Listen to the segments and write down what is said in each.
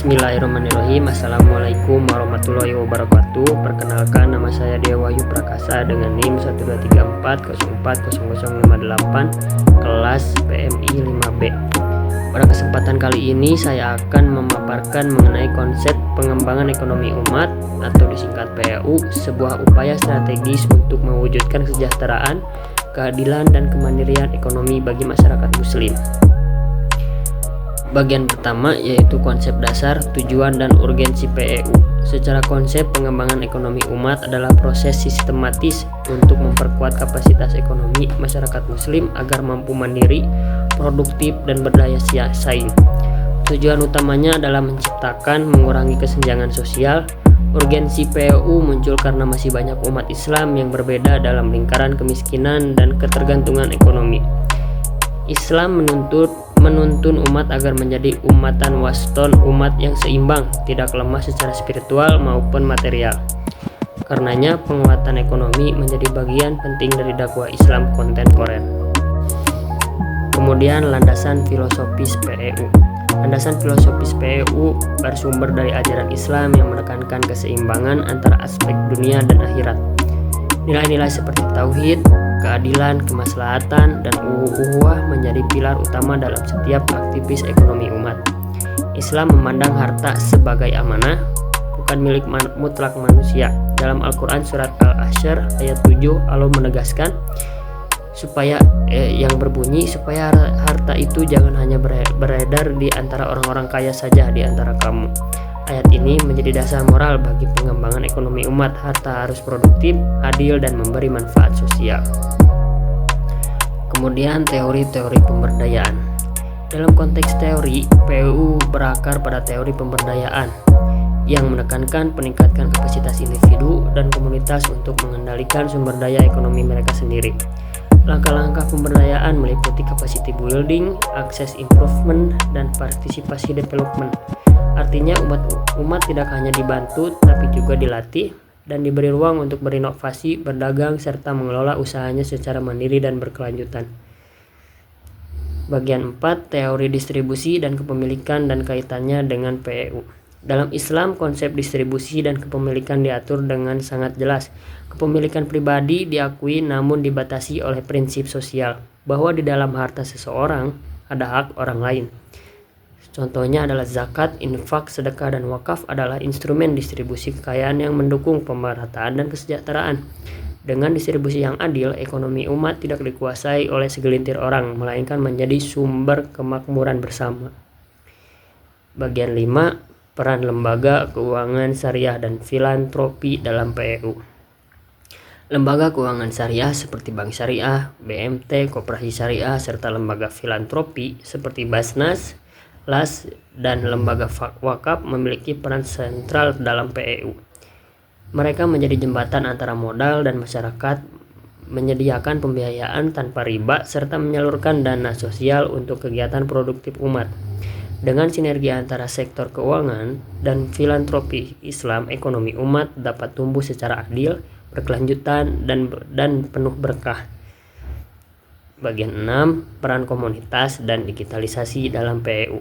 Bismillahirrahmanirrahim. Assalamualaikum warahmatullahi wabarakatuh. Perkenalkan, nama saya Dewa Wahyu Prakasa dengan NIM 12340400058 kelas PMI 5B. Pada kesempatan kali ini saya akan memaparkan mengenai konsep pengembangan ekonomi umat atau disingkat PEU, sebuah upaya strategis untuk mewujudkan kesejahteraan, keadilan, dan kemandirian ekonomi bagi masyarakat muslim. Bagian pertama yaitu konsep dasar, tujuan, dan urgensi PEU. Secara konsep, pengembangan ekonomi umat adalah proses sistematis untuk memperkuat kapasitas ekonomi masyarakat muslim agar mampu mandiri, produktif, dan berdaya saing. Tujuan utamanya adalah menciptakan, mengurangi kesenjangan sosial. Urgensi PEU muncul karena masih banyak umat Islam yang berbeda dalam lingkaran kemiskinan dan ketergantungan ekonomi. Islam menuntun umat agar menjadi umatan waston, umat yang seimbang, tidak lemah secara spiritual maupun material. Karenanya penguatan ekonomi menjadi bagian penting dari dakwah Islam kontemporer. Kemudian landasan filosofis PEU. Landasan filosofis PEU bersumber dari ajaran Islam yang menekankan keseimbangan antara aspek dunia dan akhirat. Nilai-nilai seperti tauhid, keadilan, kemaslahatan, dan ukhuwah menjadi pilar utama dalam setiap aktivis ekonomi umat. Islam memandang harta sebagai amanah, bukan milik mutlak manusia. Dalam Al-Quran surat Al-Asyr ayat 7, Allah menegaskan supaya harta itu jangan hanya beredar di antara orang-orang kaya saja di antara kamu. Ayat ini menjadi dasar moral bagi pengembangan ekonomi umat. Harta harus produktif, adil, dan memberi manfaat sosial. Kemudian teori-teori pemberdayaan. Dalam konteks teori, PEU berakar pada teori pemberdayaan yang menekankan peningkatan kapasitas individu dan komunitas untuk mengendalikan sumber daya ekonomi mereka sendiri. Langkah-langkah pemberdayaan meliputi capacity building, access improvement, dan partisipasi development. Artinya umat tidak hanya dibantu tapi juga dilatih dan diberi ruang untuk berinovasi, berdagang, serta mengelola usahanya secara mandiri dan berkelanjutan. Bagian 4, teori distribusi dan kepemilikan dan kaitannya dengan PEU. Dalam Islam, konsep distribusi dan kepemilikan diatur dengan sangat jelas. Kepemilikan pribadi diakui namun dibatasi oleh prinsip sosial, bahwa di dalam harta seseorang ada hak orang lain. Contohnya adalah zakat, infak, sedekah, dan wakaf adalah instrumen distribusi kekayaan yang mendukung pemerataan dan kesejahteraan. Dengan distribusi yang adil, ekonomi umat tidak dikuasai oleh segelintir orang, melainkan menjadi sumber kemakmuran bersama. Bagian 5, peran lembaga keuangan syariah dan filantropi dalam PEU. Lembaga keuangan syariah seperti Bank Syariah, BMT, Koperasi Syariah, serta lembaga filantropi seperti Basnas, LAS, dan lembaga wakaf memiliki peran sentral dalam PEU. Mereka menjadi jembatan antara modal dan masyarakat, menyediakan pembiayaan tanpa riba, serta menyalurkan dana sosial untuk kegiatan produktif umat. Dengan sinergi antara sektor keuangan dan filantropi Islam, ekonomi umat dapat tumbuh secara adil, berkelanjutan, dan penuh berkah. Bagian 6, peran komunitas dan digitalisasi dalam PEU.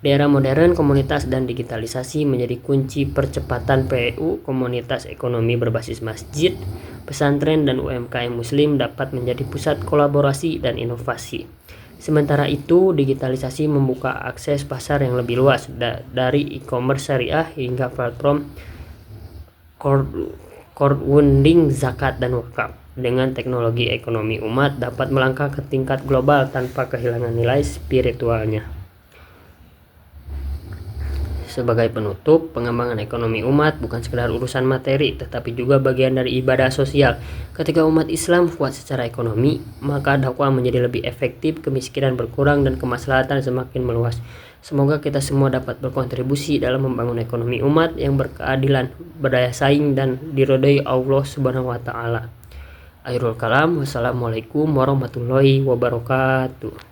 Di era modern, komunitas dan digitalisasi menjadi kunci percepatan PEU. Komunitas ekonomi berbasis masjid, pesantren, dan UMKM muslim dapat menjadi pusat kolaborasi dan inovasi. Sementara itu, digitalisasi membuka akses pasar yang lebih luas, dari e-commerce syariah hingga platform crowdfunding zakat dan wakaf. Dengan teknologi, ekonomi umat dapat melangkah ke tingkat global tanpa kehilangan nilai spiritualnya. Sebagai penutup, pengembangan ekonomi umat bukan sekedar urusan materi, tetapi juga bagian dari ibadah sosial. Ketika umat Islam kuat secara ekonomi, maka dakwah menjadi lebih efektif, kemiskinan berkurang, dan kemaslahatan semakin meluas. Semoga kita semua dapat berkontribusi dalam membangun ekonomi umat yang berkeadilan, berdaya saing, dan diridhoi Allah Subhanahu wa Ta'ala. Akhirul kalam, wassalamualaikum warahmatullahi wabarakatuh.